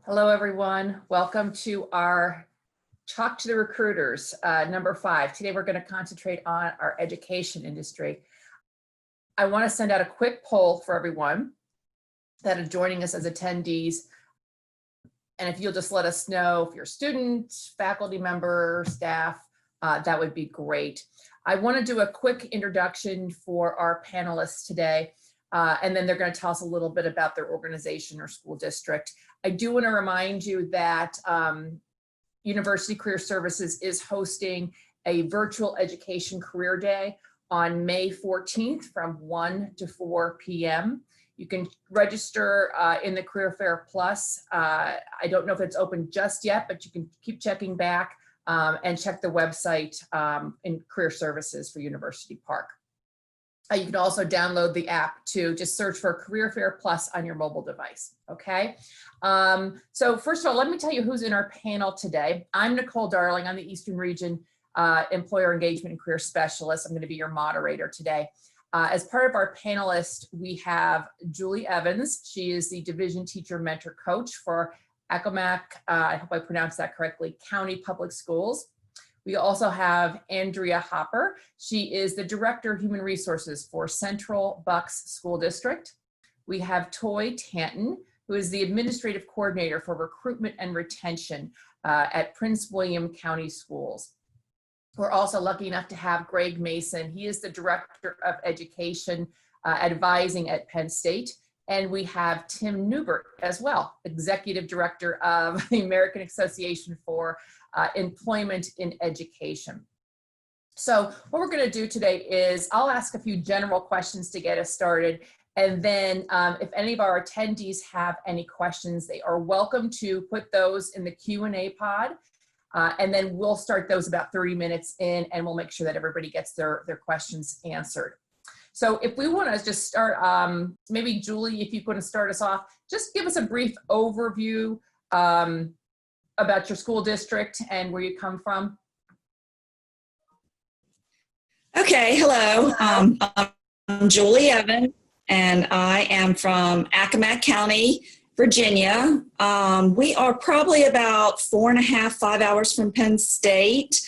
Hello, everyone. Welcome to our Talk to the Recruiters, number 5. Today, we're going to concentrate on our education industry. I want to send out a quick poll for everyone that are joining us as attendees. And if you'll just let us know if you're a student, faculty member, staff, that would be great. I want to do a quick introduction for our panelists today. And then they're going to tell us a little bit about their organization or school district. I do want to remind you that University Career Services is hosting a virtual education career day on May 14th from 1 to 4 p.m. You can register in the Career Fair Plus. I don't know if it's open just yet, but you can keep checking back and check the website in Career Services for University Park. You can also download the app to just search for Career Fair Plus on your mobile device, okay? So first of all, let me tell you who's in our panel today. I'm Nicole Darling. I'm the Eastern Region Employer Engagement and Career Specialist. I'm going to be your moderator today. As part of our panelists, we have Julie Evans. She is the Division Teacher Mentor Coach for Accomack, I hope I pronounced that correctly, County Public Schools. We also have Andrea Hopper. She is the Director of Human Resources for Central Bucks School District. We have Toy Tanton, who is the Administrative Coordinator for Recruitment and Retention at Prince William County Schools. We're also lucky enough to have Greg Mason. He is the Director of Education Advising at Penn State. And we have Tim Newbert as well, Executive Director of the American Association for Employment in Education. So what we're going to do today is I'll ask a few general questions to get us started. And then if any of our attendees have any questions, they are welcome to put those in the Q&A pod. And then we'll start those about 30 minutes in, and we'll make sure that everybody gets their questions answered. So if we want to just start, maybe Julie, if you want to start us off, just give us a brief overview about your school district and where you come from. Okay, hello. I'm Julie Evans, and I am from Accomack County, Virginia. We are probably about 4.5, 5 hours from Penn State.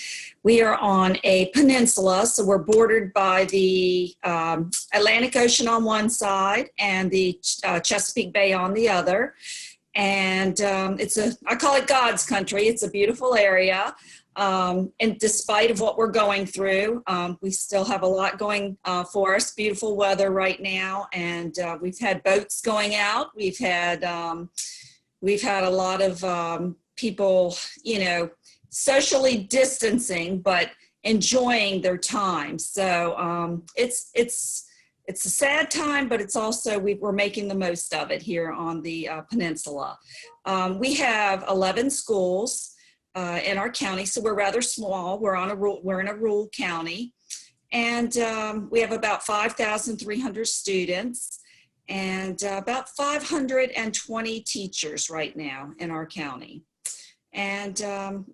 We are on a peninsula, so we're bordered by the Atlantic Ocean on one side and the Chesapeake Bay on the other. And I call it God's country. It's a beautiful area. And despite of what we're going through, we still have a lot going for us. Beautiful weather right now. And we've had boats going out. We've had a lot of people, socially distancing, but enjoying their time. So it's a sad time, but it's also, we're making the most of it here on the peninsula. We have 11 schools in our county, so we're rather small. We're in a rural county, and we have about 5,300 students and about 520 teachers right now in our county. And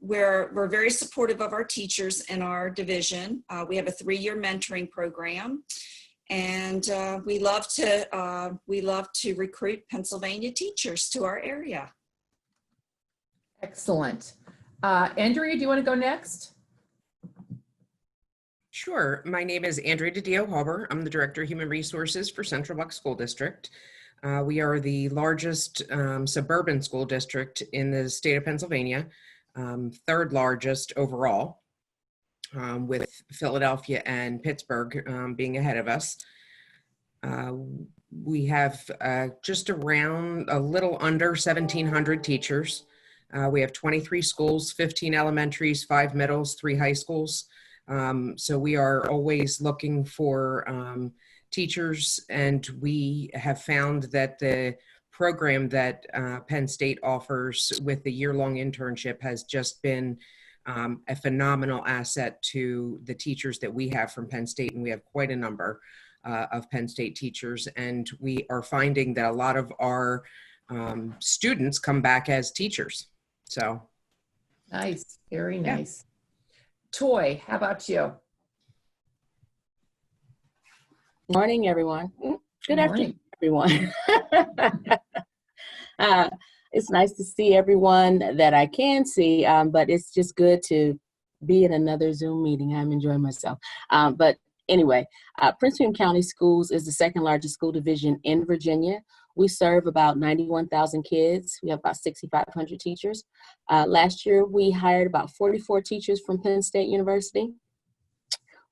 we're very supportive of our teachers in our division. We have a 3-year mentoring program. And we love to recruit Pennsylvania teachers to our area. Excellent. Andrea, do you want to go next? Sure. My name is Andrea DiDio-Hauber. I'm the Director of Human Resources for Central Bucks School District. We are the largest suburban school district in the state of Pennsylvania, 3rd largest overall. With Philadelphia and Pittsburgh being ahead of us. We have just around a little under 1,700 teachers. We have 23 schools, 15 elementaries, 5 middles, 3 high schools. So we are always looking for teachers, and we have found that the program that Penn State offers with the year-long internship has just been a phenomenal asset to the teachers that we have from Penn State, and we have quite a number of Penn State teachers, and we are finding that a lot of our students come back as teachers. So nice, very nice. Yeah. Toy, how about you? Morning, everyone. Good afternoon, everyone. it's nice to see everyone that I can see, but it's just good to be in another Zoom meeting. I'm enjoying myself. But anyway, Prince William County Schools is the second largest school division in Virginia. We serve about 91,000 kids. We have about 6,500 teachers. Last year, we hired about 44 teachers from Penn State University.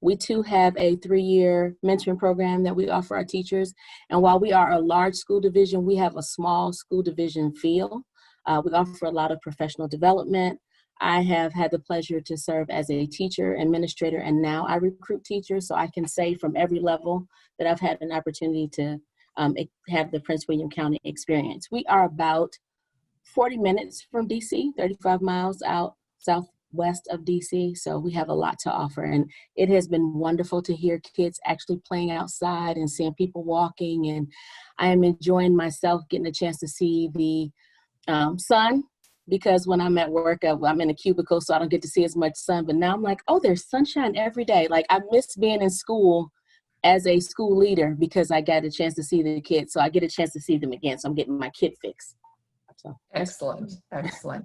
We too have a 3-year mentoring program that we offer our teachers. And while we are a large school division, we have a small school division feel. We offer a lot of professional development. I have had the pleasure to serve as a teacher, administrator, and now I recruit teachers. So I can say from every level that I've had an opportunity to have the Prince William County experience. We are about 40 minutes from DC, 35 miles out southwest of DC. So we have a lot to offer. And it has been wonderful to hear kids actually playing outside and seeing people walking. And I am enjoying myself getting a chance to see the sun, because when I'm at work, I'm in a cubicle, so I don't get to see as much sun. But now I'm like, oh, there's sunshine every day. Like, I miss being in school as a school leader because I got a chance to see the kids. So I get a chance to see them again. So I'm getting my kid fix. So Excellent, excellent.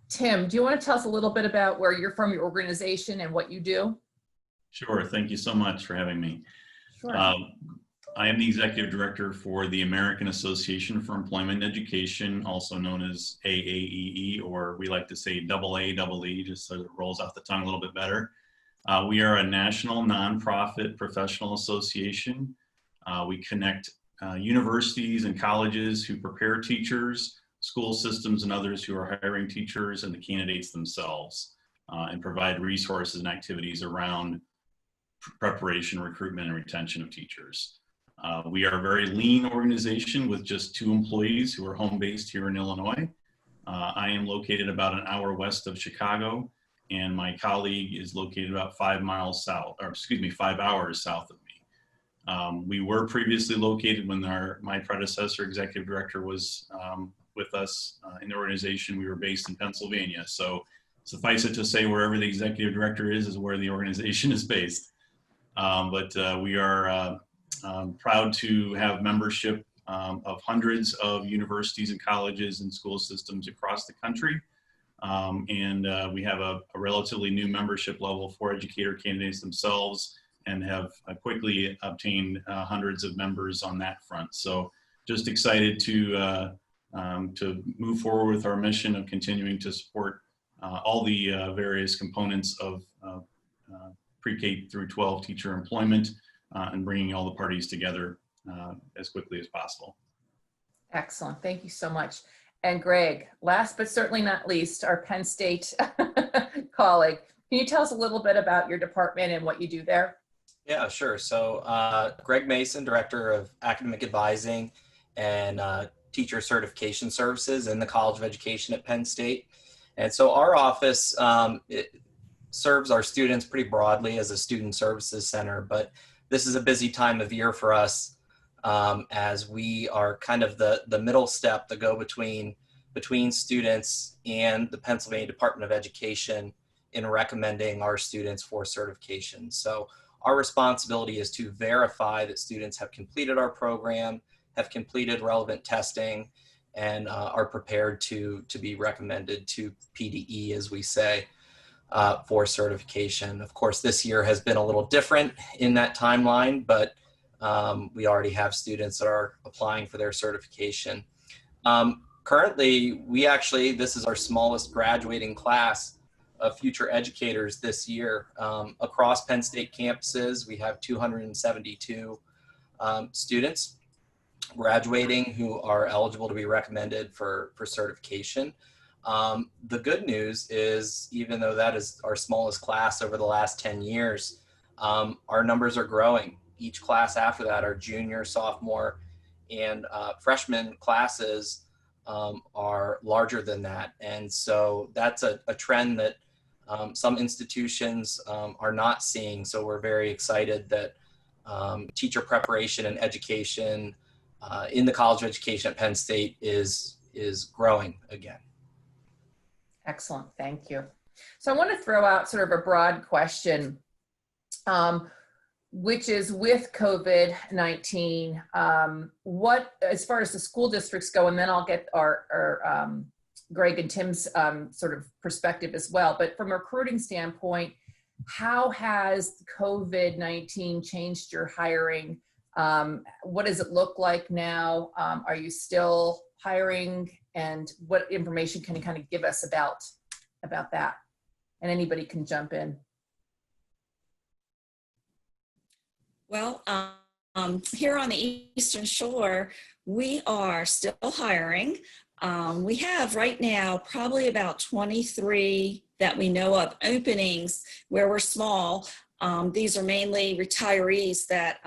Tim, do you want to tell us a little bit about where you're from, your organization, and what you do? Sure. Thank you so much for having me. Sure. I am the executive director for the American Association for Employment and Education, also known as AAEE, or we like to say AAEE, just so it rolls off the tongue a little bit better. We are a national nonprofit professional association. We connect universities and colleges who prepare teachers, school systems, and others who are hiring teachers, and the candidates themselves, and provide resources and activities around preparation, recruitment, and retention of teachers. We are a very lean organization with just 2 employees who are home-based here in Illinois. I am located about an hour west of Chicago, and my colleague is located about 5 hours south of me. We were previously located when my predecessor, executive director, was with us in the organization. We were based in Pennsylvania. So suffice it to say, wherever the executive director is where the organization is based. But we are proud to have membership of hundreds of universities and colleges and school systems across the country. And we have a relatively new membership level for educator candidates themselves, and have quickly obtained hundreds of members on that front. So just excited to move forward with our mission of continuing to support all the various components of pre-K through 12 teacher employment, and bringing all the parties together as quickly as possible. Excellent. Thank you so much. And Greg, last but certainly not least, our Penn State colleague. Can you tell us a little bit about your department and what you do there? Yeah, sure. So Greg Mason, Director of Academic Advising and Teacher Certification Services in the College of Education at Penn State. And so our office it serves our students pretty broadly as a student services center, but this is a busy time of year for us as we are kind of the middle step, the go-between between students and the Pennsylvania Department of Education in recommending our students for certification. So our responsibility is to verify that students have completed our program, have completed relevant testing, and are prepared to be recommended to PDE, as we say, for certification. Of course, this year has been a little different in that timeline, but we already have students that are applying for their certification. Currently, this is our smallest graduating class of future educators this year. Across Penn State campuses, we have 272 students graduating who are eligible to be recommended for certification. The good news is, even though that is our smallest class over the last 10 years, our numbers are growing. Each class after that, our junior, sophomore, and freshman classes are larger than that. And so that's a trend that some institutions are not seeing. So we're very excited that teacher preparation and education in the College of Education at Penn State is growing again. Excellent, thank you. So I want to throw out sort of a broad question. which is with COVID-19. What, as far as the school districts go, and then I'll get our Greg and Tim's sort of perspective as well. But from a recruiting standpoint, how has COVID-19 changed your hiring? What does it look like now? Are you still hiring? And what information can you kind of give us about that? And anybody can jump in. Well, here on the Eastern Shore, we are still hiring. We have right now probably about 23 that we know of openings where we're small. These are mainly retirees that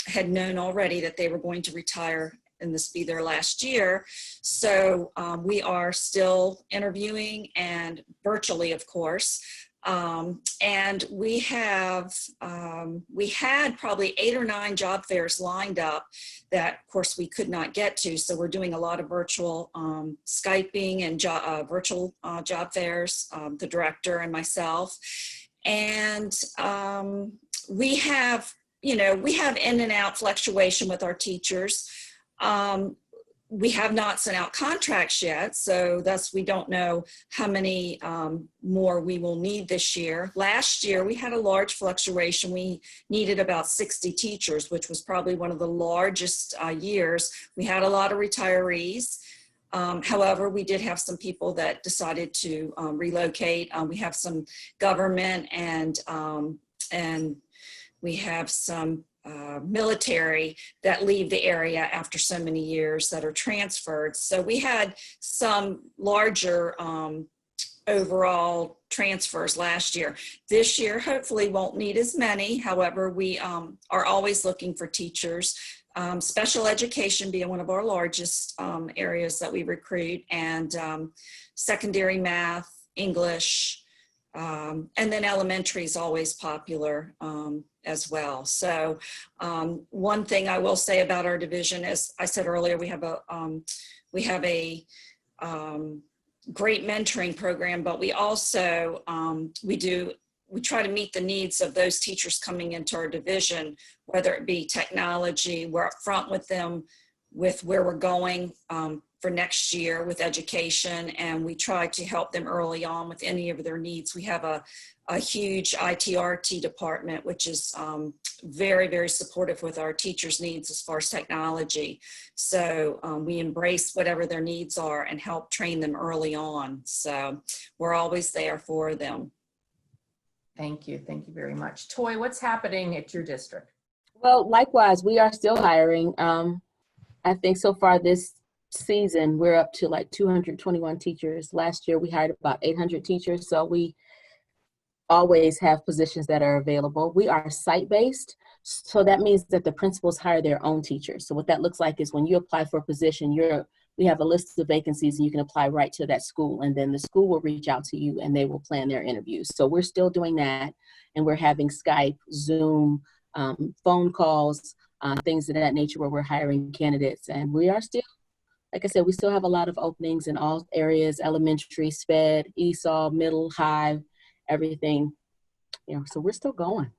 had known already that they were going to retire and this be their last year. So we are still interviewing, and virtually, of course. And we had probably 8 or 9 job fairs lined up that, of course, we could not get to. So we're doing a lot of virtual Skyping and virtual job fairs, the director and myself. And we have in and out fluctuation with our teachers. We have not sent out contracts yet, so thus we don't know how many more we will need this year. Last year, we had a large fluctuation. We needed about 60 teachers, which was probably one of the largest years. We had a lot of retirees. However, we did have some people that decided to relocate. We have some government and we have some military that leave the area after so many years that are transferred. So we had some larger overall transfers last year. This year, hopefully won't need as many. However, we are always looking for teachers. Special education being one of our largest areas that we recruit, and secondary math, English, and then elementary is always popular as well. So one thing I will say about our division, as I said earlier, we have a great mentoring program, but we also we try to meet the needs of those teachers coming into our division, whether it be technology. We're upfront with them with where we're going for next year with education, and we try to help them early on with any of their needs. We have a huge ITRT department, which is very, very supportive with our teachers' needs as far as technology. So we embrace whatever their needs are and help train them early on. So we're always there for them. Thank you. Thank you very much. Toy, what's happening at your district? Well, likewise, we are still hiring. I think so far this season, we're up to like 221 teachers. Last year, we hired about 800 teachers. So we always have positions that are available. We are site-based. So that means that the principals hire their own teachers. So what that looks like is when you apply for a position, we have a list of vacancies and you can apply right to that school, and then the school will reach out to you and they will plan their interviews. So we're still doing that, and we're having Skype, Zoom, phone calls, things of that nature where we're hiring candidates. And we are still, like I said, we still have a lot of openings in all areas: elementary, SPED, ESOL, middle, high, everything. So we're still going.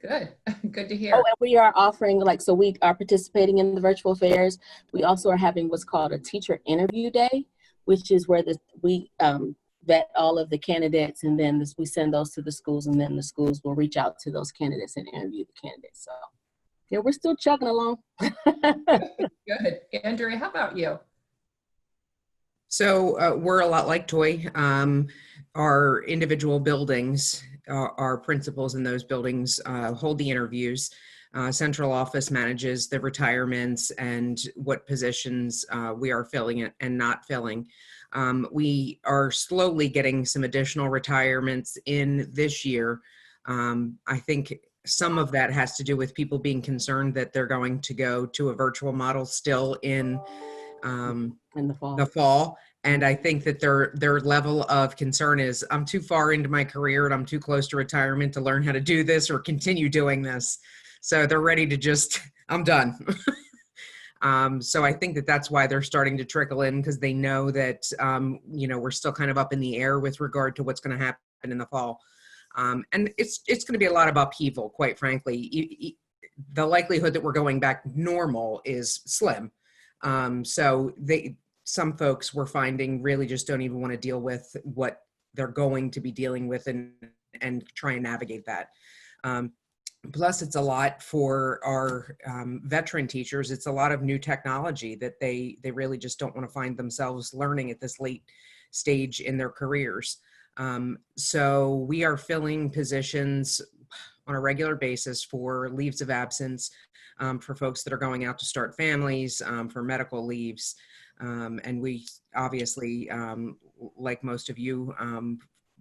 Good. Good to hear. Oh, and we are offering, so we are participating in the virtual fairs. We also are having what's called a teacher interview day, which is where we vet all of the candidates, and then we send those to the schools, and then the schools will reach out to those candidates and interview the candidates. So yeah, we're still chugging along. Good. Andrea, how about you? So we're a lot like Toy. Our individual buildings, our principals in those buildings hold the interviews. Central office manages the retirements and what positions we are filling and not filling. We are slowly getting some additional retirements in this year. I think some of that has to do with people being concerned that they're going to go to a virtual model still in the fall. And I think that their level of concern is, I'm too far into my career and I'm too close to retirement to learn how to do this or continue doing this. So they're ready to I'm done. So I think that that's why they're starting to trickle in, because they know that, we're still kind of up in the air with regard to what's going to happen in the fall. And it's going to be a lot of upheaval, quite frankly. The likelihood that we're going back normal is slim. So some folks we're finding really just don't even want to deal with what they're going to be dealing with and try and navigate that. Plus, it's a lot for our veteran teachers. It's a lot of new technology that they really just don't want to find themselves learning at this late stage in their careers. So we are filling positions on a regular basis for leaves of absence, for folks that are going out to start families, for medical leaves. And we obviously, like most of you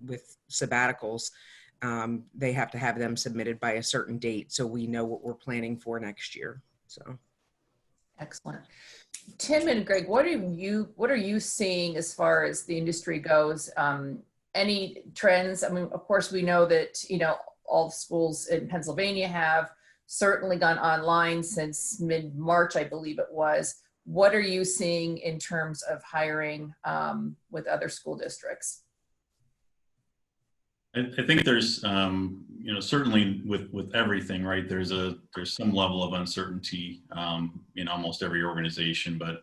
with sabbaticals, they have to have them submitted by a certain date, so we know what we're planning for next year. So excellent. Tim and Greg, what are you seeing as far as the industry goes? Any trends? I mean, of course, we know that all schools in Pennsylvania have certainly gone online since mid-March, I believe it was. What are you seeing in terms of hiring with other school districts? I think there's, certainly with everything, right? There's some level of uncertainty in almost every organization. But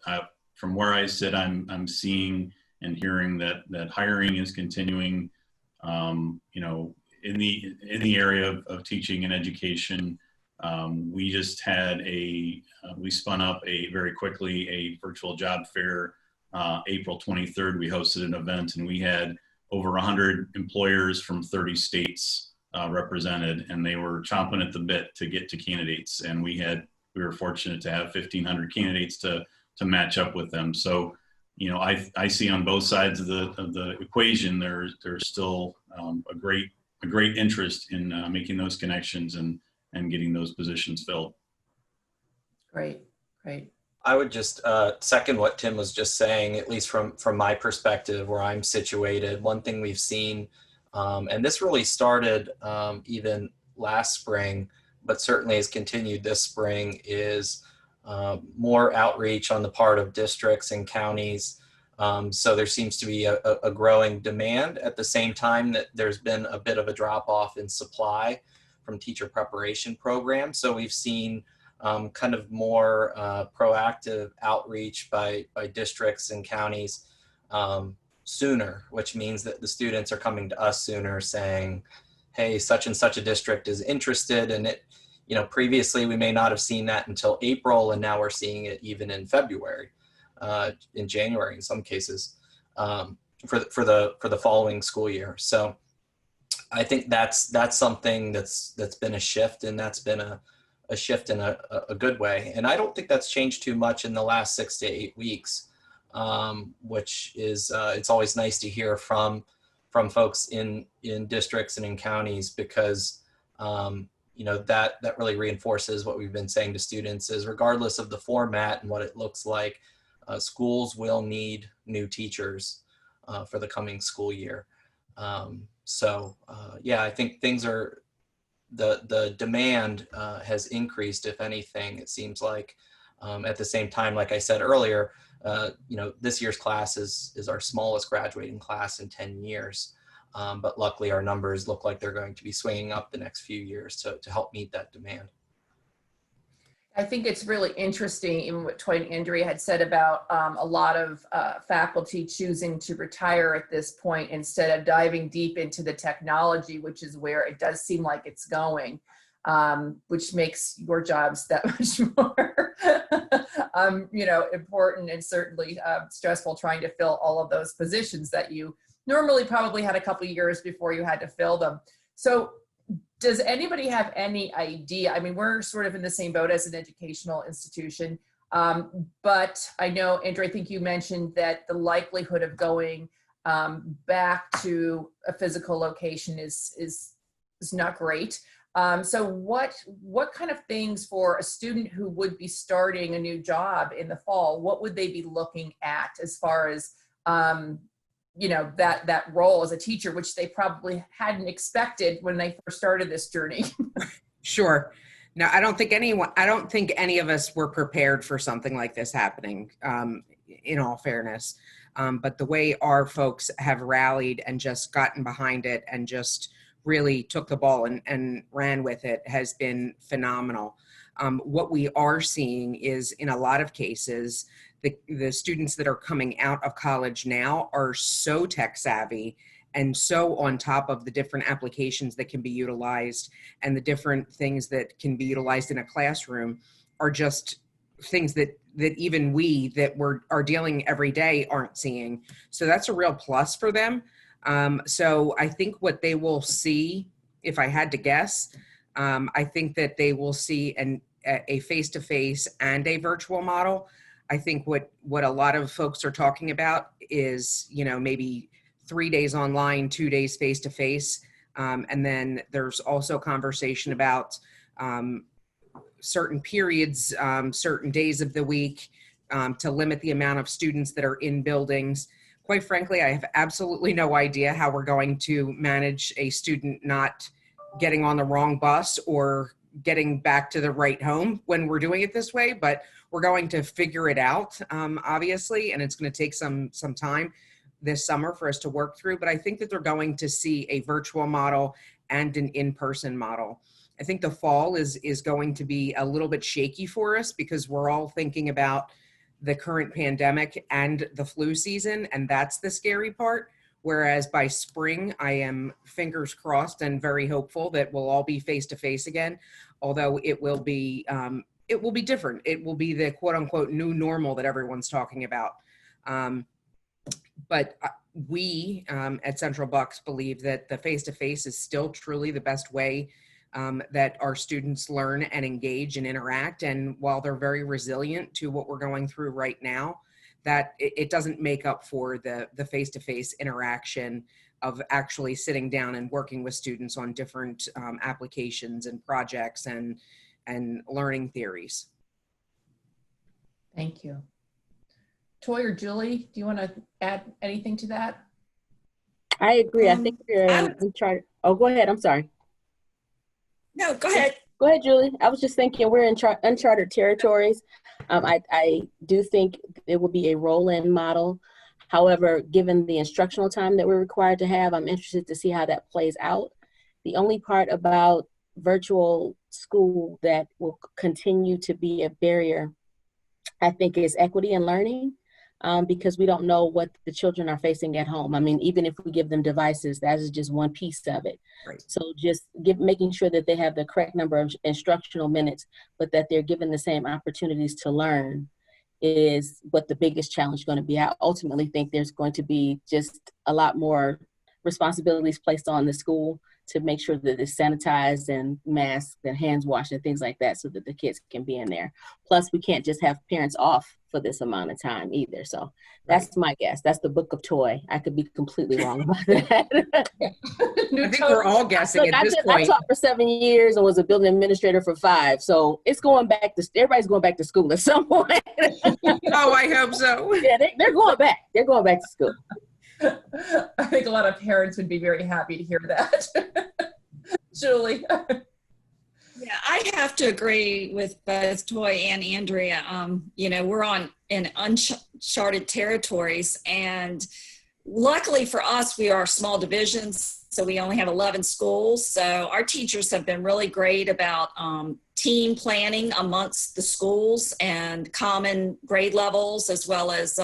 from where I sit, I'm seeing and hearing that hiring is continuing. In the area of teaching and education, we just had we spun up very quickly a virtual job fair. April 23rd, we hosted an event, and we had over 100 employers from 30 states represented, and they were chomping at the bit to get to candidates. And we were fortunate to have 1,500 candidates to match up with them. So, I see on both sides of the equation, there's still a great interest in making those connections and getting those positions filled. Great. I would just second what Tim was just saying, at least from my perspective where I'm situated. One thing we've seen, and this really started even last spring, but certainly has continued this spring, is more outreach on the part of districts and counties. So there seems to be a growing demand at the same time that there's been a bit of a drop off in supply from teacher preparation programs. So we've seen kind of more proactive outreach by districts and counties sooner, which means that the students are coming to us sooner saying, hey, such and such a district is interested in it. Previously we may not have seen that until April, and now we're seeing it even in February, in January in some cases, for the following school year. So I think that's something that's been a shift, and that's been a shift in a good way. And I don't think that's changed too much in the last 6 to 8 weeks, which is, it's always nice to hear from folks in districts and in counties, because, that really reinforces what we've been saying to students is, regardless of the format and what it looks like, schools will need new teachers for the coming school year. I think the demand has increased, if anything, it seems like. At the same time, like I said earlier, this year's class is our smallest graduating class in 10 years. But luckily our numbers look like they're going to be swinging up the next few years to help meet that demand. I think it's really interesting, even what Toy and Andrea had said about a lot of faculty choosing to retire at this point instead of diving deep into the technology, which is where it does seem like it's going, which makes your jobs that much more, important and certainly stressful, trying to fill all of those positions that you normally probably had a couple of years before you had to fill them. So does anybody have any idea? I mean, we're sort of in the same boat as an educational institution, but I know, Andrea, I think you mentioned that the likelihood of going back to a physical location is not great. So what kind of things for a student who would be starting a new job in the fall, what would they be looking at as far as that role as a teacher, which they probably hadn't expected when they first started this journey? Sure. No, I don't think any of us were prepared for something like this happening, in all fairness. But the way our folks have rallied and just gotten behind it and just really took the ball and ran with it has been phenomenal. What we are seeing is, in a lot of cases, the students that are coming out of college now are so tech savvy and so on top of the different applications that can be utilized and the different things that can be utilized in a classroom are just things that even we that are dealing every day aren't seeing. So that's a real plus for them. So I think what they will see, if I had to guess, I think that they will see a face-to-face and a virtual model. I think what a lot of folks are talking about is, maybe 3 days online, 2 days face-to-face. And then there's also conversation about certain periods, certain days of the week, to limit the amount of students that are in buildings. Quite frankly, I have absolutely no idea how we're going to manage a student not getting on the wrong bus or getting back to the right home when we're doing it this way, but we're going to figure it out, obviously, and it's going to take some time this summer for us to work through. But I think that they're going to see a virtual model and an in-person model. I think the fall is going to be a little bit shaky for us because we're all thinking about the current pandemic and the flu season, and that's the scary part. Whereas by spring, I am fingers crossed and very hopeful that we'll all be face to face again, although it will be different. It will be the quote unquote new normal that everyone's talking about. But we at Central Bucks believe that the face to face is still truly the best way that our students learn and engage and interact. And while they're very resilient to what we're going through right now, that it doesn't make up for the face-to-face interaction of actually sitting down and working with students on different applications and projects and learning theories. Thank you. Toy or Julie, do you want to add anything to that? I agree. I think we're in Oh, go ahead. I'm sorry. No, go ahead. Go ahead, Julie. I was just thinking we're in uncharted territories. I do think it will be a roll-in model. However, given the instructional time that we're required to have, I'm interested to see how that plays out. The only part about virtual school that will continue to be a barrier, I think, is equity in learning. Because we don't know what the children are facing at home. I mean, even if we give them devices, that is just one piece of it. Right. So just making sure that they have the correct number of instructional minutes, but that they're given the same opportunities to learn is what the biggest challenge is going to be. I ultimately think there's going to be just a lot more responsibilities placed on the school to make sure that it's sanitized and masked and hands washed and things like that so that the kids can be in there. Plus, we can't just have parents off for this amount of time either. So that's my guess. That's the book of Toy. I could be completely wrong about that. I think we're all guessing at this point. I taught for 7 years and was a building administrator for 5. So it's going back to, everybody's going back to school at some point. Oh, I hope so. Yeah, they're going back. They're going back to school. I think a lot of parents would be very happy to hear that. Julie. Yeah, I have to agree with both Toy and Andrea. We're in uncharted territories, and luckily for us, we are small divisions, so we only have 11 schools. So our teachers have been really great about team planning amongst the schools and common grade levels, as well as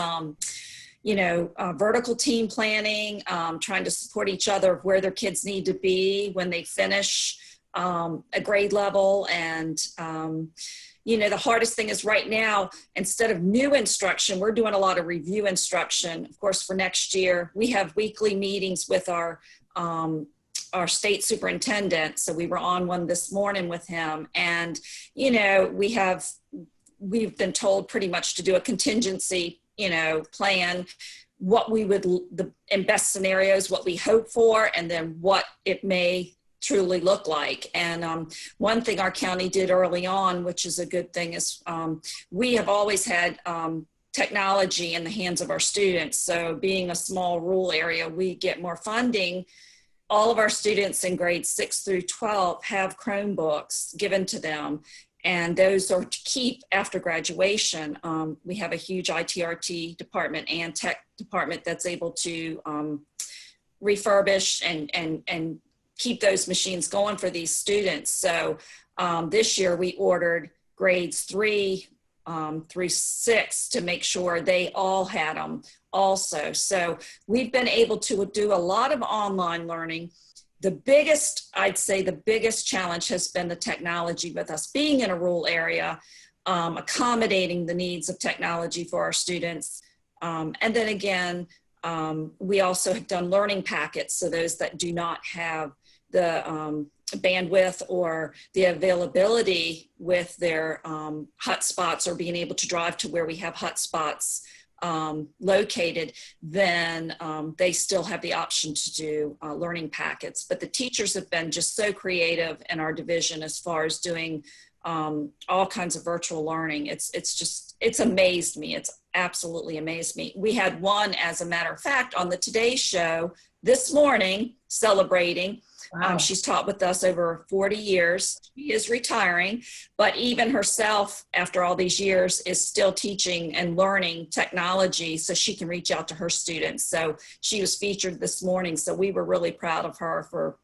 vertical team planning, trying to support each other of where their kids need to be when they finish a grade level. And, the hardest thing is right now, instead of new instruction, we're doing a lot of review instruction. Of course, for next year, we have weekly meetings with our state superintendent. So we were on one this morning with him, and, we've been told pretty much to do a contingency plan, what we would, in best scenarios, what we hope for, and then what it may truly look like. And one thing our county did early on, which is a good thing, is we have always had technology in the hands of our students. So being a small rural area, we get more funding. All of our students in grades 6 through 12 have Chromebooks given to them. And those are to keep after graduation. We have a huge ITRT department and tech department that's able to refurbish and keep those machines going for these students. So this year we ordered grades 3 through 6 to make sure they all had them also. So we've been able to do a lot of online learning. I'd say the biggest challenge has been the technology with us being in a rural area, accommodating the needs of technology for our students. And then again, we also have done learning packets. So those that do not have the bandwidth or the availability with their hotspots or being able to drive to where we have hotspots located, then they still have the option to do learning packets. But the teachers have been just so creative in our division as far as doing all kinds of virtual learning. It's amazed me. It's absolutely amazed me. We had one, as a matter of fact, on the Today Show this morning celebrating. Wow. She's taught with us over 40 years. She is retiring, but even herself, after all these years, is still teaching and learning technology so she can reach out to her students. So she was featured this morning. So we were really proud of her for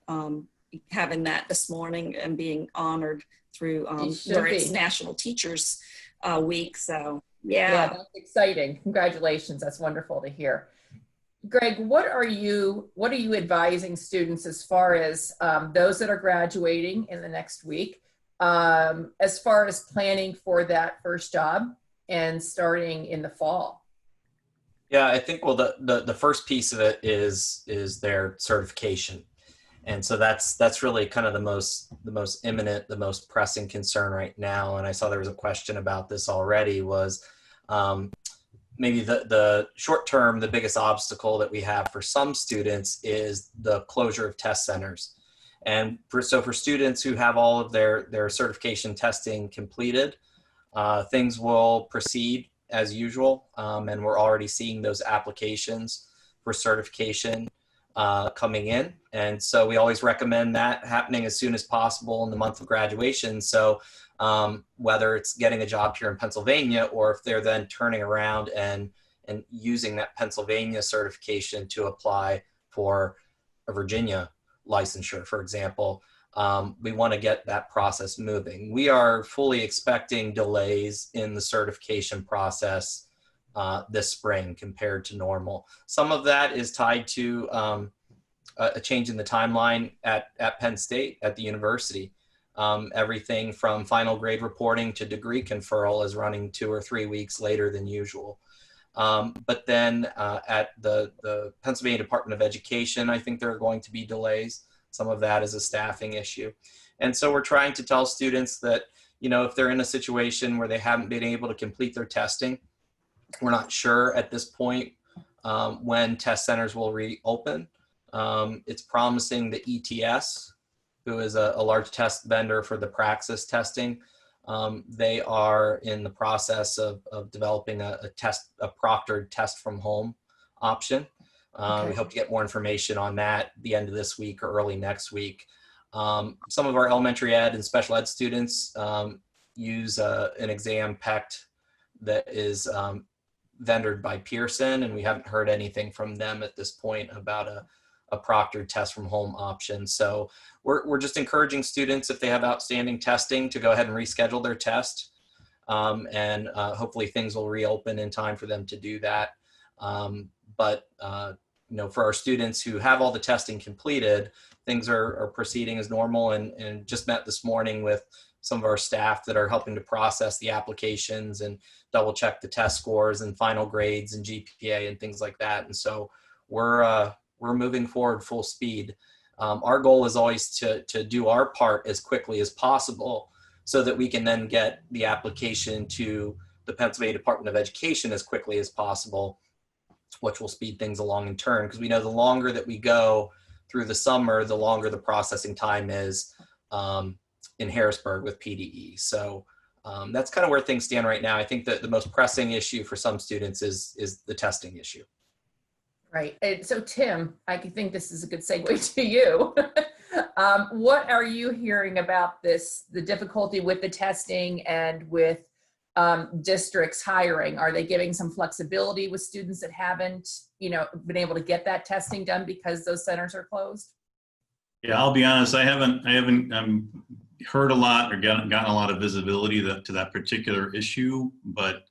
having that this morning and being honored through its National Teachers Week. So yeah, that's exciting. Congratulations. That's wonderful to hear. Greg, what are you advising students as far as those that are graduating in the next week, as far as planning for that first job and starting in the fall? Yeah, I think, well, the first piece of it is their certification. And so that's really kind of the most imminent, the most pressing concern right now. And I saw there was a question about this already, was maybe the short term, the biggest obstacle that we have for some students is the closure of test centers. And for students who have all of their certification testing completed, things will proceed as usual. And we're already seeing those applications for certification coming in. And so we always recommend that happening as soon as possible in the month of graduation. So whether it's getting a job here in Pennsylvania, or if they're then turning around and using that Pennsylvania certification to apply for a Virginia licensure, for example, we want to get that process moving. We are fully expecting delays in the certification process this spring compared to normal. Some of that is tied to a change in the timeline at Penn State, at the university. Everything from final grade reporting to degree conferral is running 2 or 3 weeks later than usual. But then at the Pennsylvania Department of Education, I think there are going to be delays. Some of that is a staffing issue. And so we're trying to tell students that, if they're in a situation where they haven't been able to complete their testing, we're not sure at this point when test centers will reopen. It's promising the ETS, who is a large test vendor for the Praxis testing. They are in the process of developing a proctored test from home option. Okay. We hope to get more information on that the end of this week or early next week. Some of our elementary ed and special ed students use an exam PECT that is vendored by Pearson, and we haven't heard anything from them at this point about a proctored test from home option. So we're just encouraging students, if they have outstanding testing, to go ahead and reschedule their test. And hopefully things will reopen in time for them to do that. But for our students who have all the testing completed, things are proceeding as normal, and just met this morning with some of our staff that are helping to process the applications and double check the test scores and final grades and GPA and things like that. And so we're moving forward full speed. Our goal is always to do our part as quickly as possible so that we can then get the application to the Pennsylvania Department of Education as quickly as possible, which will speed things along in turn, because we know the longer that we go through the summer, the longer the processing time is in Harrisburg with PDE. So that's kind of where things stand right now. I think that the most pressing issue for some students is the testing issue. Right. And so Tim, I think this is a good segue to you. What are you hearing about the difficulty with the testing and with districts hiring? Are they giving some flexibility with students that haven't, been able to get that testing done because those centers are closed? Yeah, I'll be honest. I haven't heard a lot or gotten a lot of visibility to that particular issue. But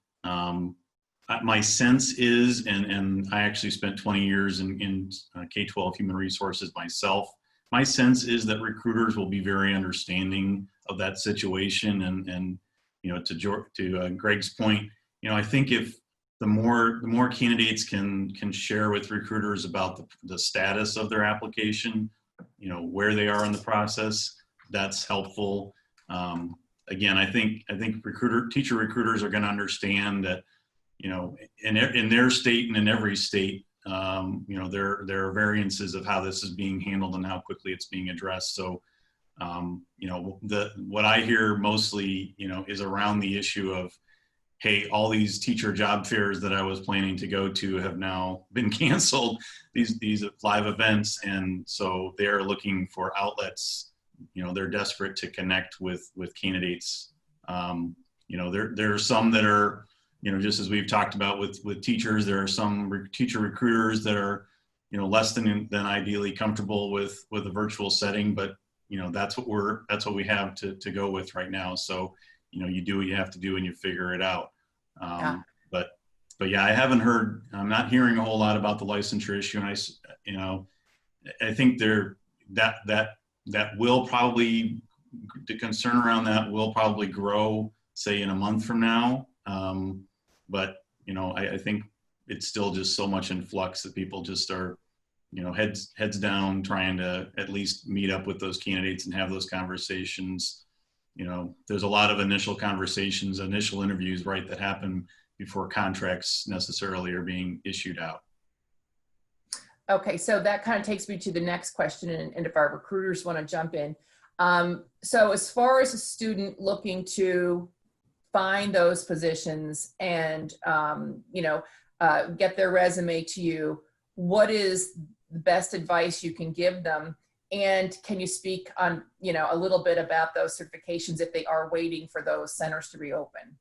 my sense is, and I actually spent 20 years in K-12 human resources myself. My sense is that recruiters will be very understanding of that situation. And to Greg's point, I think if the more candidates can share with recruiters about the status of their application, where they are in the process, that's helpful. Again, I think teacher recruiters are going to understand that, in their state and in every state, there are variances of how this is being handled and how quickly it's being addressed. So, what I hear mostly, is around the issue of, hey, all these teacher job fairs that I was planning to go to have now been canceled, these live events. And so they're looking for outlets, they're desperate to connect with candidates. There are some that are, just as we've talked about with teachers, there are some teacher recruiters that are, less than ideally comfortable with a virtual setting, but that's what we have to go with right now. So, you do what you have to do and you figure it out. Yeah. But yeah, I'm not hearing a whole lot about the licensure issue. And I think that will probably, the concern around that will probably grow, say, in a month from now. But I think it's still just so much in flux that people just are, heads down, trying to at least meet up with those candidates and have those conversations. There's a lot of initial conversations, initial interviews, right, that happen before contracts necessarily are being issued out. Okay, so that kind of takes me to the next question, and if our recruiters want to jump in. So as far as a student looking to find those positions and, get their resume to you, what is the best advice you can give them? And can you speak on, a little bit about those certifications if they are waiting for those centers to reopen?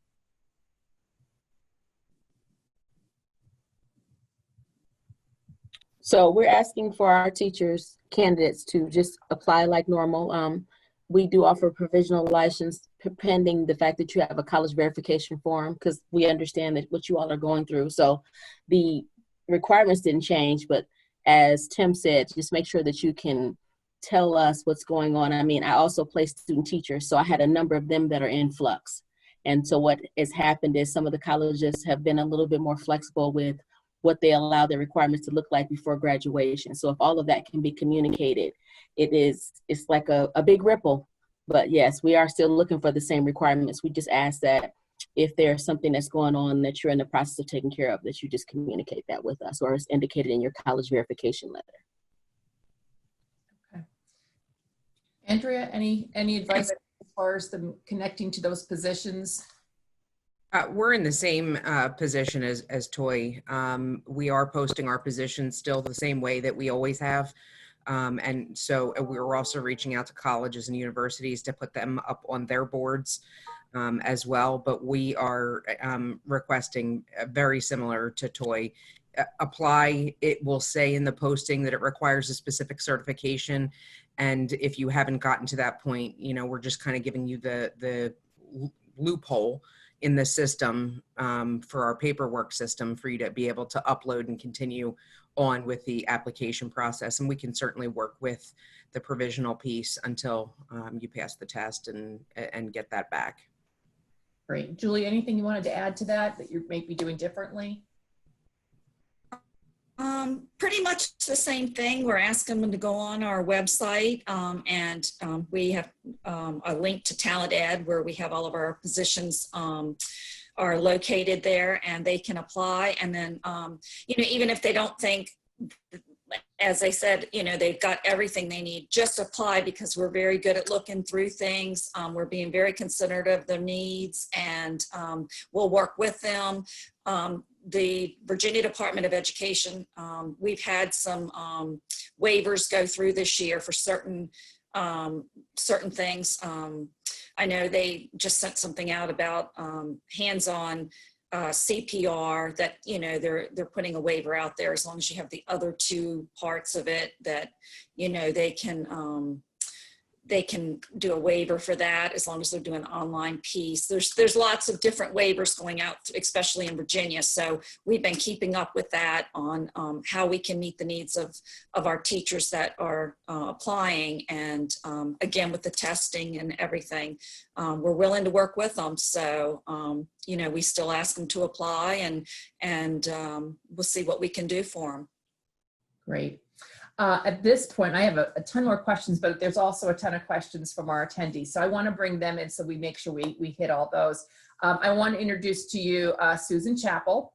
So we're asking for our teachers, candidates, to just apply like normal. We do offer provisional license pending the fact that you have a college verification form, because we understand that what you all are going through. So the requirements didn't change, but as Tim said, just make sure that you can tell us what's going on. I mean, I also play student teachers, so I had a number of them that are in flux. And so what has happened is some of the colleges have been a little bit more flexible with what they allow their requirements to look like before graduation. So if all of that can be communicated, it's like a big ripple. But yes, we are still looking for the same requirements. We just ask that if there's something that's going on that you're in the process of taking care of, that you just communicate that with us, or it's indicated in your college verification letter. Okay. Andrea, any advice as far as the connecting to those positions? We're in the same position as Toy. We are posting our positions still the same way that we always have. And so we're also reaching out to colleges and universities to put them up on their boards as well. But we are requesting very similar to Toy. Apply, it will say in the posting that it requires a specific certification. And if you haven't gotten to that point, we're just kind of giving you the loophole in the system for our paperwork system for you to be able to upload and continue on with the application process. And we can certainly work with the provisional piece until you pass the test and get that back. Great. Julie, anything you wanted to add to that you may be doing differently? Pretty much the same thing. We're asking them to go on our website and we have a link to Talent Ed where we have all of our positions are located there, and they can apply. And then, even if they don't think, as I said, they've got everything they need, just apply, because we're very good at looking through things. We're being very considerate of their needs, and we'll work with them. The Virginia Department of Education, we've had some waivers go through this year for certain things. I know they just sent something out about hands-on CPR, that, you know, they're putting a waiver out there as long as you have the other two parts of it, that, you know, they can do a waiver for that as long as they're doing an online piece. There's lots of different waivers going out, especially in Virginia. So we've been keeping up with that on how we can meet the needs of our teachers that are applying. And again, with the testing and everything, we're willing to work with them. So, you know, we still ask them to apply, and we'll see what we can do for them. Great. At this point, I have a ton more questions, but there's also a ton of questions from our attendees. So I want to bring them in so we make sure we hit all those. I want to introduce to you Susan Chappell,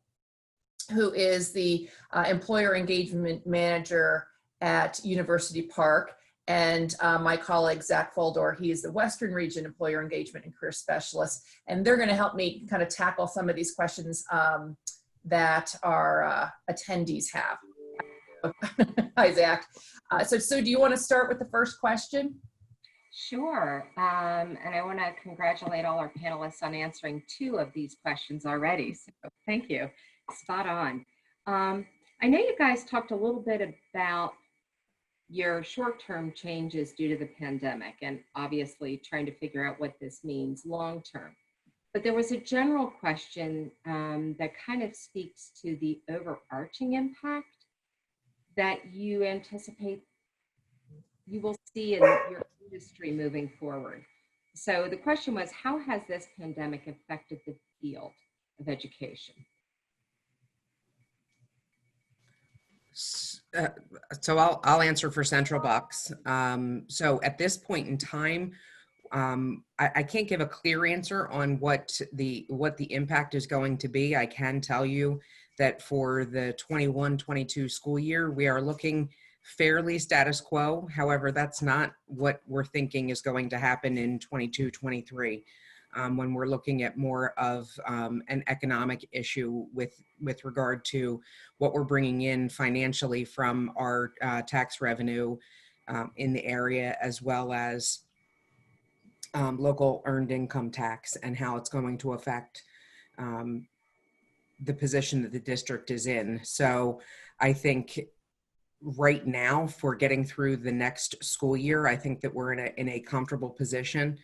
who is the Employer Engagement Manager at University Park, and my colleague, Zach Foldor, he is the Western Region Employer Engagement and Career Specialist. And they're going to help me kind of tackle some of these questions that our attendees have. Hi, Zach. So do you want to start with the first question? Sure. And I want to congratulate all our panelists on answering 2 of these questions already. So thank you. Spot on. I know you guys talked a little bit about your short-term changes due to the pandemic, and obviously trying to figure out what this means long-term. But there was a general question that kind of speaks to the overarching impact that you anticipate you will see in your industry moving forward. So the question was, how has this pandemic affected the field of education? So I'll answer for Central Bucks. So at this point in time, I can't give a clear answer on what the impact is going to be. I can tell you that for the 21-22 school year, we are looking fairly status quo. However, that's not what we're thinking is going to happen in 22-23. When we're looking at more of an economic issue with regard to what we're bringing in financially from our tax revenue in the area, as well as local earned income tax, and how it's going to affect the position that the district is in. So I think right now, for getting through the next school year, I think that we're in a comfortable position.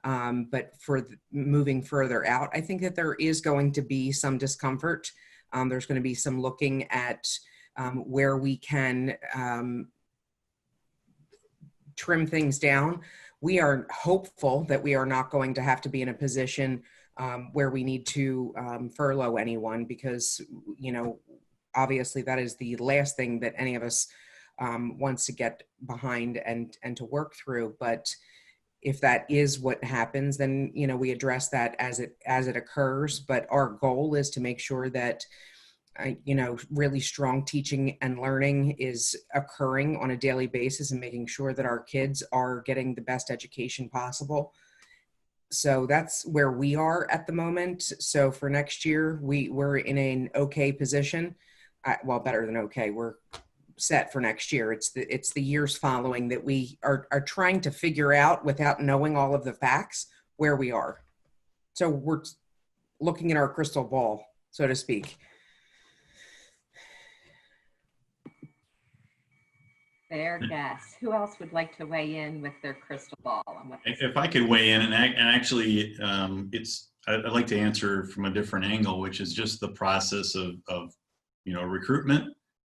But for moving further out, I think that there is going to be some discomfort. There's going to be some looking at where we can trim things down. We are hopeful that we are not going to have to be in a position where we need to furlough anyone, because, you know, obviously that is the last thing that any of us wants to get behind and to work through. But if that is what happens, then, you know, we address that as it occurs. But our goal is to make sure that, you know, really strong teaching and learning is occurring on a daily basis, and making sure that our kids are getting the best education possible. So that's where we are at the moment. So for next year, we're in an okay position. Well, better than okay. We're set for next year. It's the years following that we are trying to figure out, without knowing all of the facts, where we are. So we're looking at our crystal ball, so to speak. Fair guess. Who else would like to weigh in with their crystal ball on what this If I could weigh in, and actually, I'd like to answer from a different angle, which is just the process of you know, recruitment.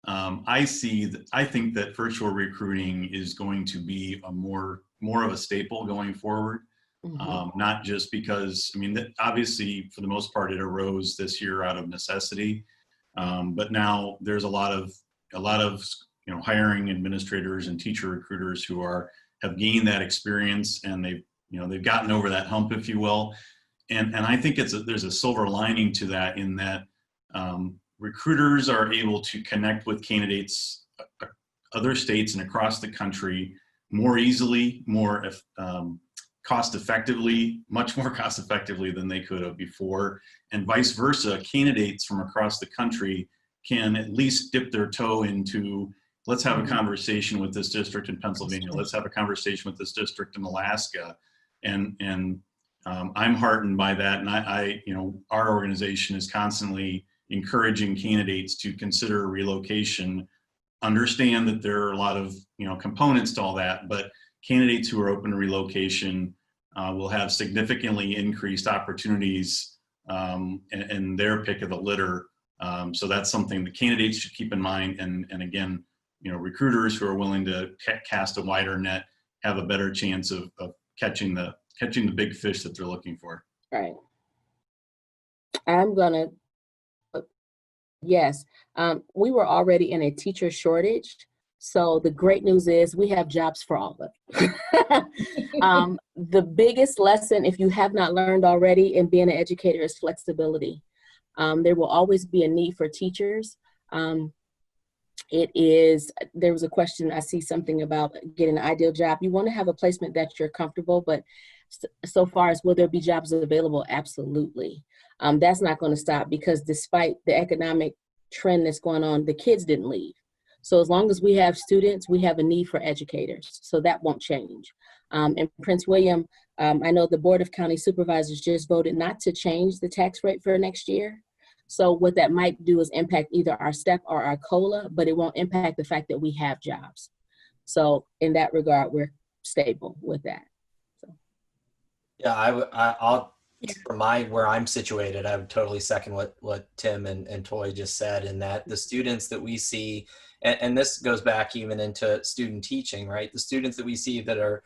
I think that virtual recruiting is going to be a more of a staple going forward. Mm-hmm. Not just because, I mean, obviously for the most part it arose this year out of necessity, but now there's a lot of you know, hiring administrators and teacher recruiters who have gained that experience, and they've gotten over that hump, if you will. And I think there's a silver lining to that, in that recruiters are able to connect with candidates other states and across the country more easily, more cost effectively, much more cost effectively than they could have before, and vice versa. Candidates from across the country can at least dip their toe into, let's have a conversation with this district in Pennsylvania. Let's have a conversation with this district in Alaska, and I'm heartened by that. And our organization is constantly encouraging candidates to consider relocation, understand that there are a lot of, components to all that, but candidates who are open to relocation will have significantly increased opportunities in their pick of the litter. So that's something that candidates should keep in mind. And again, recruiters who are willing to cast a wider net have a better chance of catching the big fish that they're looking for. Right. I'm gonna, yes, we were already in a teacher shortage. So the great news is we have jobs for all of them. The biggest lesson, if you have not learned already in being an educator, is flexibility. There will always be a need for teachers. There was a question, I see something about getting an ideal job. You want to have a placement that you're comfortable, but so far as will there be jobs available? Absolutely. That's not going to stop, because despite the economic trend that's going on, the kids didn't leave. So as long as we have students, we have a need for educators. So that won't change. In Prince William, I know the Board of County Supervisors just voted not to change the tax rate for next year. So what that might do is impact either our STEP or our COLA, but it won't impact the fact that we have jobs. So in that regard, we're stable with that. So. Yeah, I'll from where I'm situated, I would totally second what Tim and Toy just said, in that the students that we see, and this goes back even into student teaching, right? The students that we see that are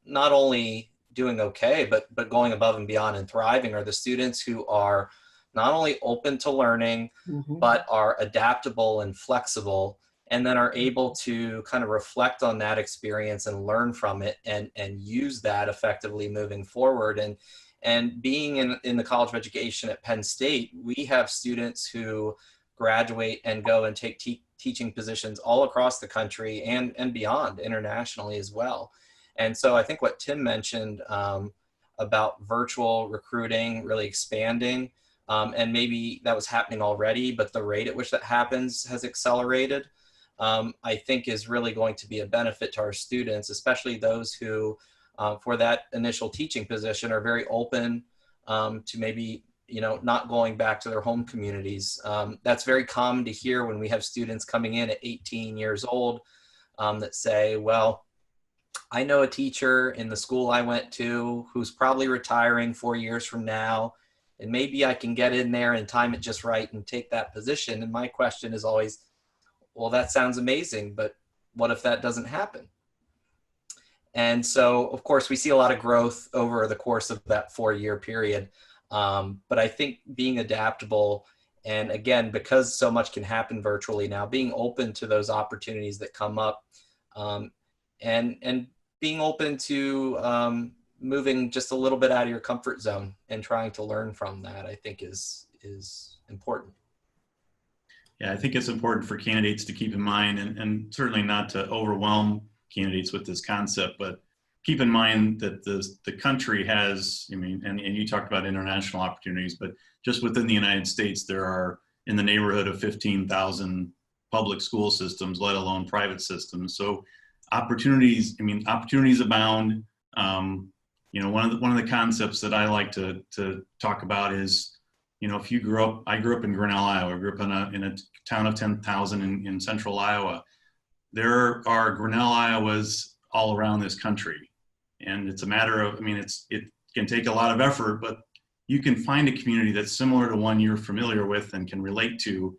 not only doing okay, but going above and beyond and thriving, are the students who are not only open to learning, but are adaptable and flexible, and then are able to kind of reflect on that experience and learn from it and use that effectively moving forward. And being in the College of Education at Penn State, we have students who graduate and go and take teaching positions all across the country and beyond, internationally as well. And so I think what Tim mentioned about virtual recruiting really expanding, and maybe that was happening already, but the rate at which that happens has accelerated, I think is really going to be a benefit to our students, especially those who, for that initial teaching position, are very open to maybe, not going back to their home communities. That's very common to hear when we have students coming in at 18 years old that say, well, I know a teacher in the school I went to who's probably retiring 4 years from now, and maybe I can get in there and time it just right and take that position. And my question is always, well, that sounds amazing, but what if that doesn't happen? And so, of course, we see a lot of growth over the course of that 4-year period. But I think being adaptable, and again, because so much can happen virtually now, being open to those opportunities that come up, and being open to moving just a little bit out of your comfort zone and trying to learn from that, I think is important. Yeah, I think it's important for candidates to keep in mind, and certainly not to overwhelm candidates with this concept, but keep in mind that the country has, and you talked about international opportunities, but just within the United States, there are in the neighborhood of 15,000 public school systems, let alone private systems. So opportunities abound. One of the concepts that I like to talk about is, if you I grew up in Grinnell, Iowa. I grew up in a town of 10,000 in central Iowa. There are Grinnell, Iowas all around this country. And it's a matter of, it can take a lot of effort, but you can find a community that's similar to one you're familiar with and can relate to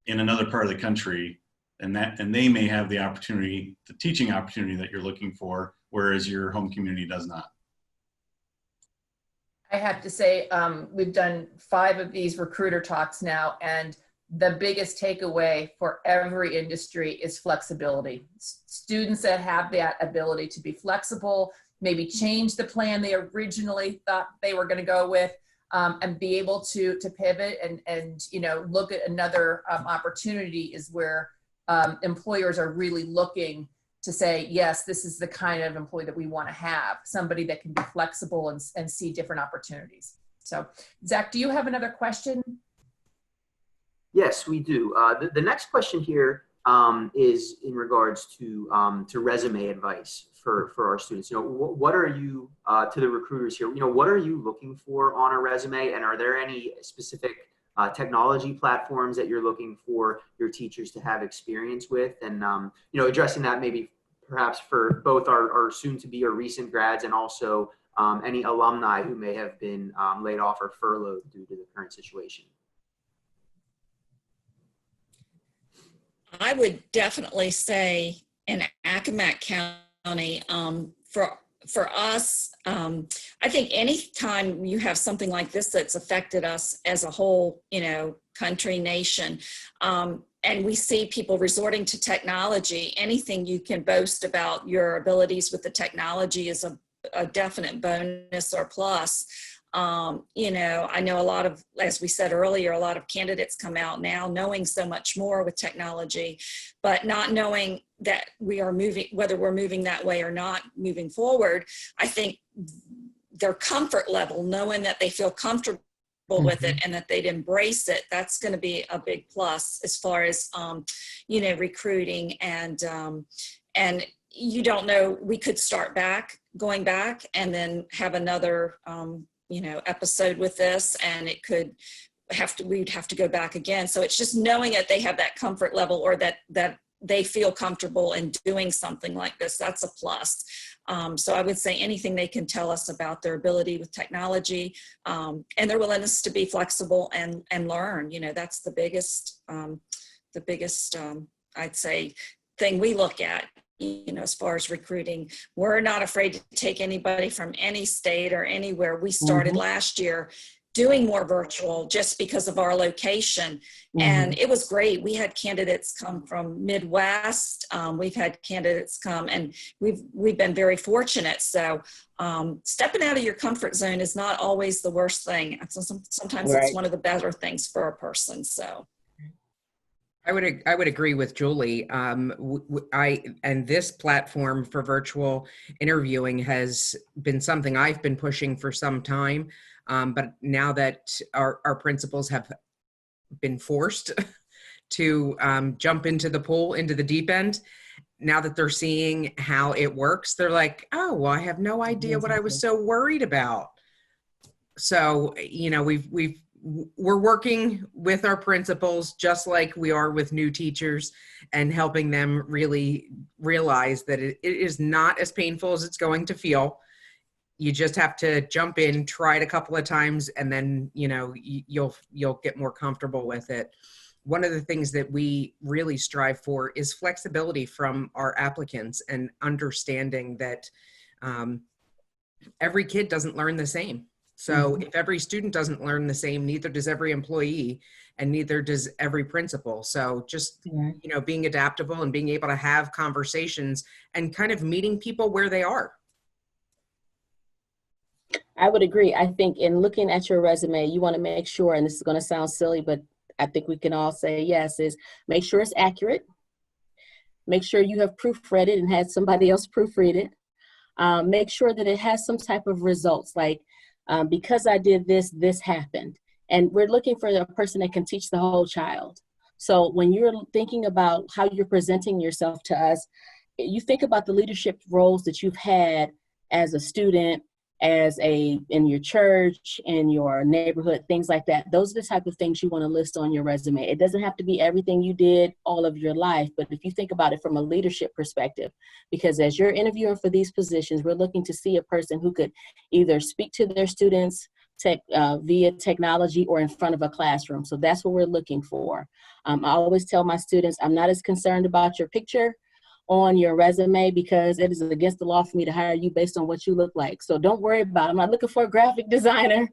in another part of the country. And they may have the teaching opportunity that you're looking for, whereas your home community does not. I have to say, we've done 5 of these recruiter talks now, and the biggest takeaway for every industry is flexibility. Students that have that ability to be flexible, maybe change the plan they originally thought they were going to go with, and be able to pivot and look at another opportunity is where employers are really looking to say, yes, this is the kind of employee that we want to have, somebody that can be flexible and see different opportunities. So, Zach, do you have another question? Yes, we do. The next question here is in regards to resume advice for our students. What are you, to the recruiters here, what are you looking for on a resume? And are there any specific technology platforms that you're looking for your teachers to have experience with? And, addressing that maybe perhaps for both our soon-to-be or recent grads and also any alumni who may have been laid off or furloughed due to the current situation. I would definitely say in Accomack County, for us, I think anytime you have something like this that's affected us as a whole, country, nation, and we see people resorting to technology, anything you can boast about your abilities with the technology is a definite bonus or plus. I know a lot of, as we said earlier, a lot of candidates come out now knowing so much more with technology, but not knowing that we are moving, whether we're moving that way or not moving forward. I think their comfort level, knowing that they feel comfortable with it and that they'd embrace it, that's going to be a big plus as far as, recruiting and you don't know, we could start going back and then have another, episode with this, and it could we'd have to go back again. So it's just knowing that they have that comfort level, or that they feel comfortable in doing something like this. That's a plus. So I would say anything they can tell us about their ability with technology, and their willingness to be flexible and learn. That's the biggest, I'd say, thing we look at. As far as recruiting, we're not afraid to take anybody from any state or anywhere. We started last year doing more virtual just because of our location. And it was great. We had candidates come from Midwest. We've had candidates come, and we've been very fortunate. So stepping out of your comfort zone is not always the worst thing. Sometimes it's one of the better things for a person. So I would agree with Julie. And this platform for virtual interviewing has been something I've been pushing for some time. But now that our principals have been forced to jump into the pool, into the deep end, now that they're seeing how it works, they're like, oh, well, I have no idea what I was so worried about. So, we're working with our principals just like we are with new teachers, and helping them really realize that it is not as painful as it's going to feel. You just have to jump in, try it a couple of times, and then, you'll get more comfortable with it. One of the things that we really strive for is flexibility from our applicants, and understanding that every kid doesn't learn the same. So if every student doesn't learn the same, neither does every employee, and neither does every principal. So just, being adaptable and being able to have conversations and kind of meeting people where they are. I would agree. I think in looking at your resume, you want to make sure, and this is going to sound silly, but I think we can all say yes, is make sure it's accurate. Make sure you have proofread it and had somebody else proofread it. Make sure that it has some type of results, like, because I did this, this happened. And we're looking for a person that can teach the whole child. So when you're thinking about how you're presenting yourself to us, you think about the leadership roles that you've had as a student, in your church, in your neighborhood, things like that. Those are the type of things you want to list on your resume. It doesn't have to be everything you did all of your life, but if you think about it from a leadership perspective, because as you're interviewing for these positions, we're looking to see a person who could either speak to their students via technology or in front of a classroom. So that's what we're looking for. I always tell my students, I'm not as concerned about your picture on your resume, because it is against the law for me to hire you based on what you look like. So don't worry about it. I'm not looking for a graphic designer.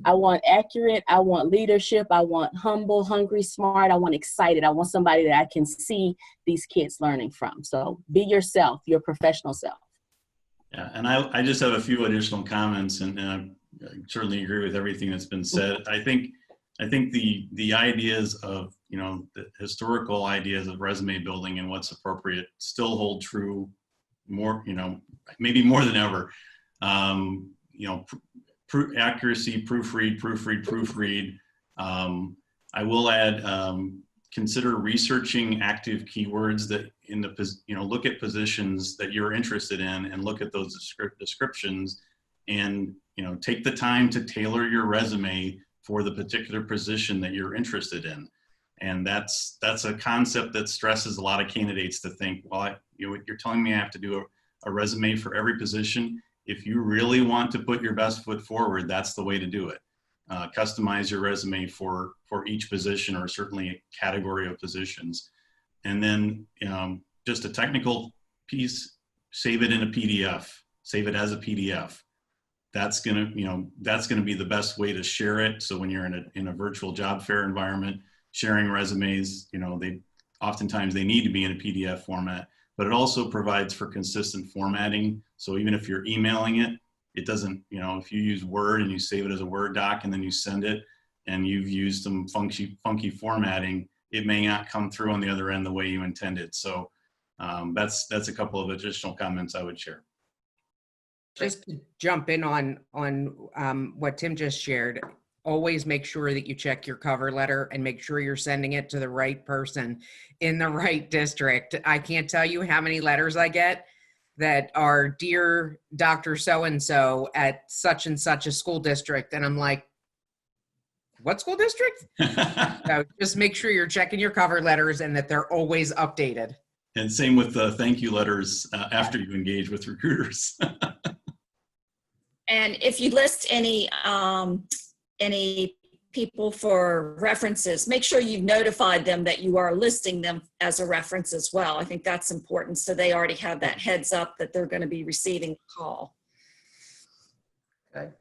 I want accurate. I want leadership. I want humble, hungry, smart. I want excited. I want somebody that I can see these kids learning from. So be yourself, your professional self. Yeah, and I just have a few additional comments, and I certainly agree with everything that's been said. I think the ideas of, the historical ideas of resume building and what's appropriate still hold true more, maybe more than ever. Accuracy, proofread. I will add, consider researching active keywords that in the, look at positions that you're interested in and look at those descriptions and, take the time to tailor your resume for the particular position that you're interested in. And that's a concept that stresses a lot of candidates to think, well, you're telling me I have to do a resume for every position. If you really want to put your best foot forward, that's the way to do it. Customize your resume for each position, or certainly a category of positions. And then just a technical piece, save it in a PDF, save it as a PDF. That's gonna be the best way to share it. So when you're in a virtual job fair environment, sharing resumes, oftentimes they need to be in a PDF format, but it also provides for consistent formatting. So even if you're emailing it, it doesn't, if you use Word and you save it as a Word doc and then you send it and you've used some funky formatting, it may not come through on the other end the way you intended. So that's a couple of additional comments I would share. Just to jump in on what Tim just shared, always make sure that you check your cover letter and make sure you're sending it to the right person in the right district. I can't tell you how many letters I get that are, dear Dr. So-and-so at such and such a school district. And I'm like, what school district? So just make sure you're checking your cover letters and that they're always updated. And same with the thank you letters after you engage with recruiters. And if you list any people for references, make sure you've notified them that you are listing them as a reference as well. I think that's important. So they already have that heads up that they're going to be receiving a call. Good.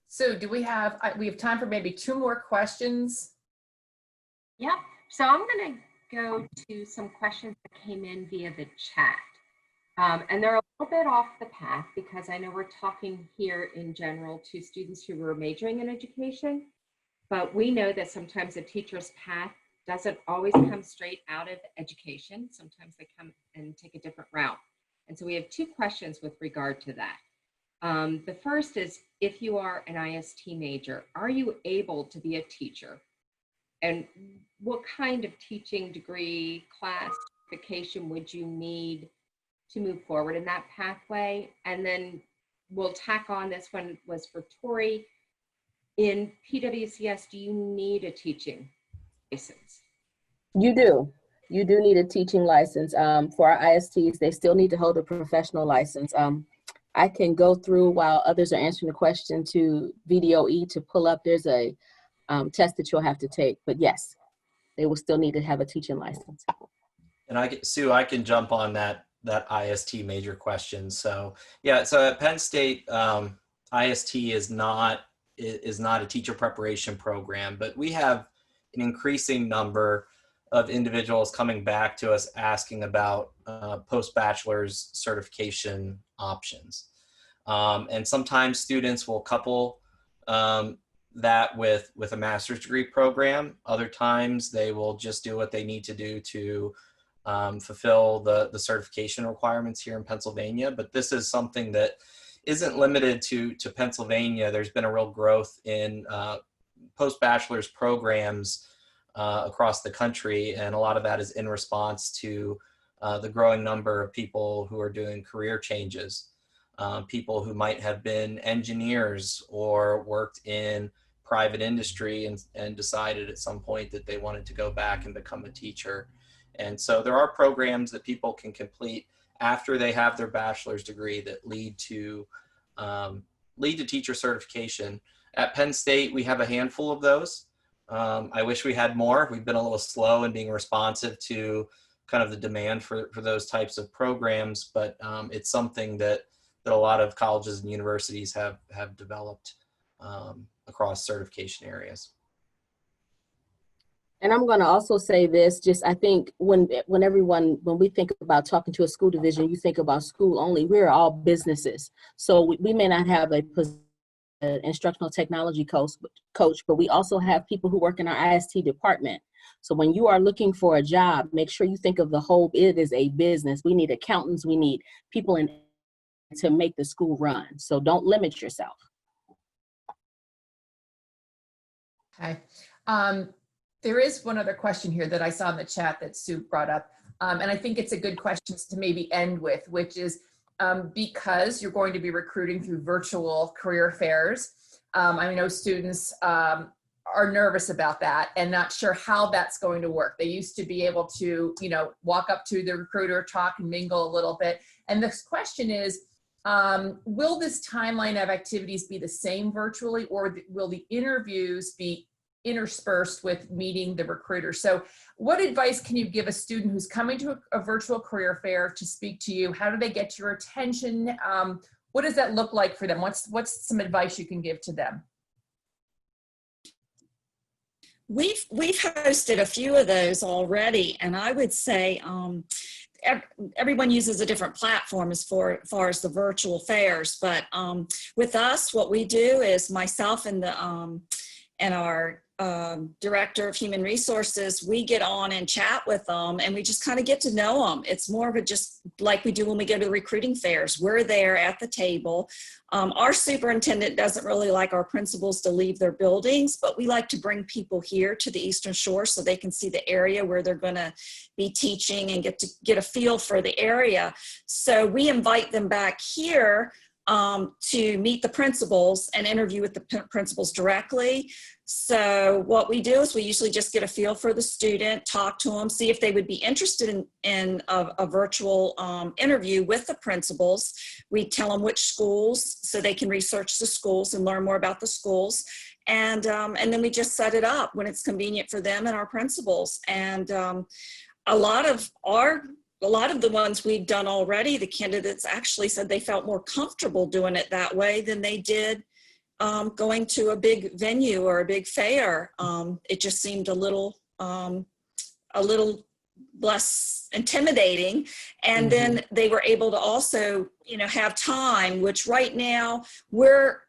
So do we have time for maybe 2 more questions? Yep. So I'm going to go to some questions that came in via the chat. And they're a little bit off the path because I know we're talking here in general to students who were majoring in education, but we know that sometimes a teacher's path doesn't always come straight out of education. Sometimes they come and take a different route. And so we have 2 questions with regard to that. The first is, if you are an IST major, are you able to be a teacher? And what kind of teaching degree, class, certification would you need to move forward in that pathway? And then we'll tack on, this one was for Tori. In PWCS, do you need a teaching license? You do. You do need a teaching license. For our ISTs, they still need to hold a professional license. I can go through while others are answering the question to VDOE to pull up. There's a test that you'll have to take, but yes, they will still need to have a teaching license. And Sue, I can jump on that IST major question. So yeah, so at Penn State, IST is not a teacher preparation program, but we have an increasing number of individuals coming back to us asking about post-bachelor's certification options. And sometimes students will couple that with a master's degree program. Other times they will just do what they need to do to fulfill the certification requirements here in Pennsylvania. But this is something that isn't limited to Pennsylvania. There's been a real growth in post-bachelor's programs across the country, and a lot of that is in response to the growing number of people who are doing career changes. People who might have been engineers or worked in private industry and decided at some point that they wanted to go back and become a teacher. And so there are programs that people can complete after they have their bachelor's degree that lead to teacher certification. At Penn State, we have a handful of those. I wish we had more. We've been a little slow in being responsive to kind of the demand for those types of programs, but it's something that a lot of colleges and universities have developed across certification areas. And I'm going to also say this, just I think when we think about talking to a school division, you think about school only. We're all businesses. So we may not have an instructional technology coach, but we also have people who work in our IST department. So when you are looking for a job, make sure you think of the whole, it is a business. We need accountants, we need people to make the school run. So don't limit yourself. Okay. There is one other question here that I saw in the chat that Sue brought up. And I think it's a good question to maybe end with, which is because you're going to be recruiting through virtual career fairs. I know students are nervous about that and not sure how that's going to work. They used to be able to, walk up to the recruiter, talk and mingle a little bit. And this question is, will this timeline of activities be the same virtually, or will the interviews be interspersed with meeting the recruiter? So what advice can you give a student who's coming to a virtual career fair to speak to you? How do they get your attention? What does that look like for them? What's some advice you can give to them? We've hosted a few of those already, and I would say everyone uses a different platform as far as the virtual fairs. But with us, what we do is myself and our director of human resources, we get on and chat with them, and we just kind of get to know them. It's more of a just like we do when we go to the recruiting fairs. We're there at the table. Our superintendent doesn't really like our principals to leave their buildings, but we like to bring people here to the Eastern Shore so they can see the area where they're going to be teaching and get a feel for the area. So we invite them back here to meet the principals and interview with the principals directly. So what we do is we usually just get a feel for the student, talk to them, see if they would be interested in a virtual interview with the principals. We tell them which schools so they can research the schools and learn more about the schools. And then we just set it up when it's convenient for them and our principals. And a lot of the ones we've done already, the candidates actually said they felt more comfortable doing it that way than they did going to a big venue or a big fair. It just seemed a little less intimidating. And then they were able to also, have time, which right now we're,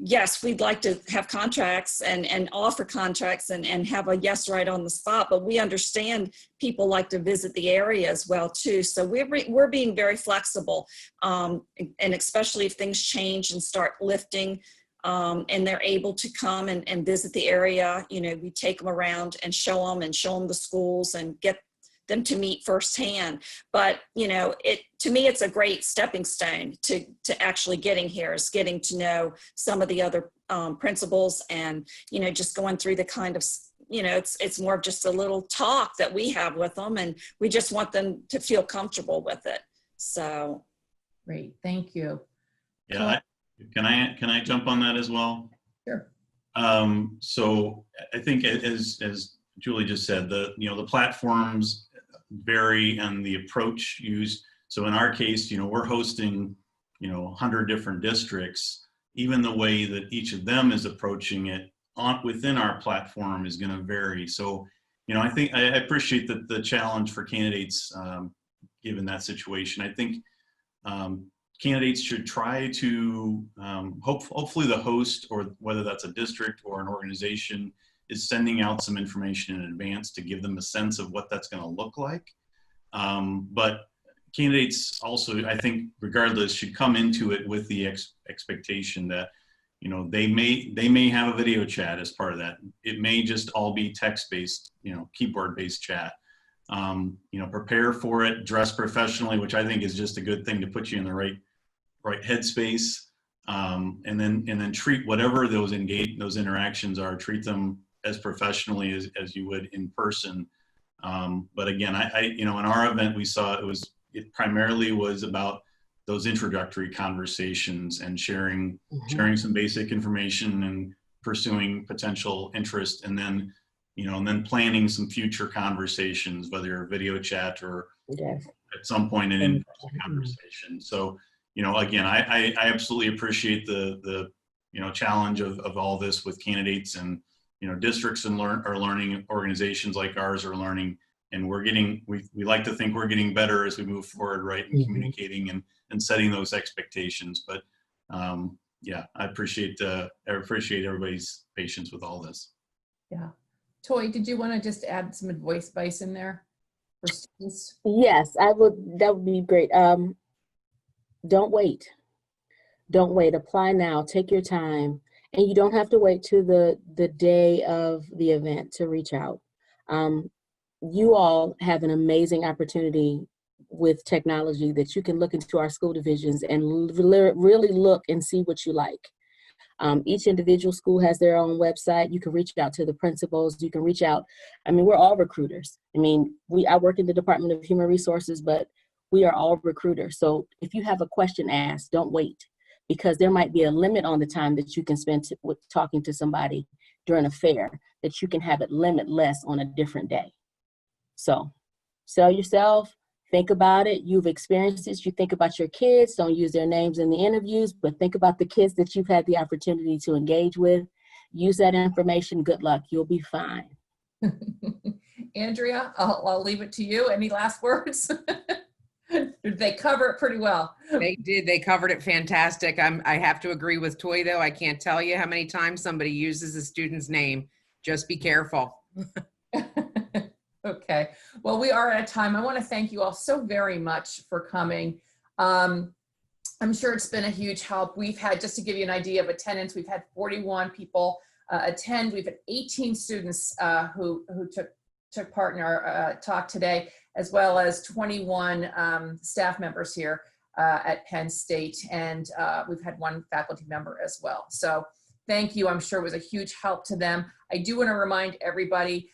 yes, we'd like to have contracts and offer contracts and have a yes right on the spot, but we understand people like to visit the area as well too. So we're being very flexible, and especially if things change and start lifting, and they're able to come and visit the area, we take them around and show them the schools and get them to meet firsthand. But to me, it's a great stepping stone to actually getting here, is getting to know some of the other principals and just going through the kind of it's more of just a little talk that we have with them, and we just want them to feel comfortable with it. So great, thank you. Yeah, can I jump on that as well? Sure. So I think as Julie just said, the platforms vary and the approach used. So in our case, we're hosting 100 different districts. Even the way that each of them is approaching it within our platform is going to vary. So I think I appreciate that the challenge for candidates given that situation. I think candidates should try to hopefully the host, or whether that's a district or an organization, is sending out some information in advance to give them a sense of what that's going to look like. But candidates also, I think, regardless, should come into it with the expectation that they may have a video chat as part of that. It may just all be text-based, keyboard-based chat. Prepare for it, dress professionally, which I think is just a good thing to put you in the right headspace, and then treat whatever those interactions are, treat them as professionally as you would in person. But again, in our event, we saw it primarily was about those introductory conversations and sharing some basic information and pursuing potential interest, and then planning some future conversations, whether video chat or at some point an in-person conversation. So, again, I absolutely appreciate the challenge of all this with candidates, and districts are learning, organizations like ours are learning, and we like to think we're getting better as we move forward, right, in communicating and setting those expectations. But yeah, I appreciate everybody's patience with all this. Yeah. Toy, did you want to just add some advice in there for students? Yes, I would. That would be great. Don't wait. Apply now. Take your time. And you don't have to wait to the day of the event to reach out. You all have an amazing opportunity with technology that you can look into our school divisions and really look and see what you like. Each individual school has their own website. You can reach out to the principals. You can reach out. I mean, we're all recruiters. I mean, I work in the Department of Human Resources, but we are all recruiters. So if you have a question asked, don't wait, because there might be a limit on the time that you can spend with talking to somebody during a fair, that you can have it limitless on a different day. So sell yourself, think about it. You've experienced this. You think about your kids. Don't use their names in the interviews, but think about the kids that you've had the opportunity to engage with. Use that information. Good luck. You'll be fine. Andrea, I'll leave it to you. Any last words? They cover it pretty well. They did. They covered it fantastic. I have to agree with Toy, though. I can't tell you how many times somebody uses a student's name. Just be careful. Okay. Well, we are out of time. I want to thank you all so very much for coming. I'm sure it's been a huge help. We've had, just to give you an idea of attendance, we've had 41 people attend. We've had 18 students who took part in our talk today, as well as 21 staff members here at Penn State. And we've had one faculty member as well. So thank you. I'm sure it was a huge help to them. I do want to remind everybody,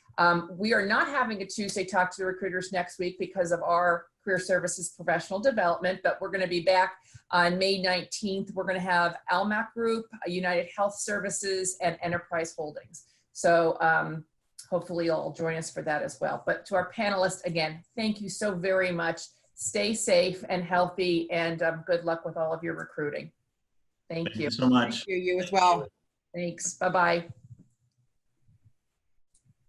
we are not having a Tuesday Talk to the Recruiters next week because of our Career Services Professional Development, but we're going to be back on May 19th. We're going to have Almac Group, United Health Services, and Enterprise Holdings. So hopefully you'll join us for that as well. But to our panelists, again, thank you so very much. Stay safe and healthy, and good luck with all of your recruiting. Thank you. Thank you so much. Thank you. You as well. Thanks. Bye-bye.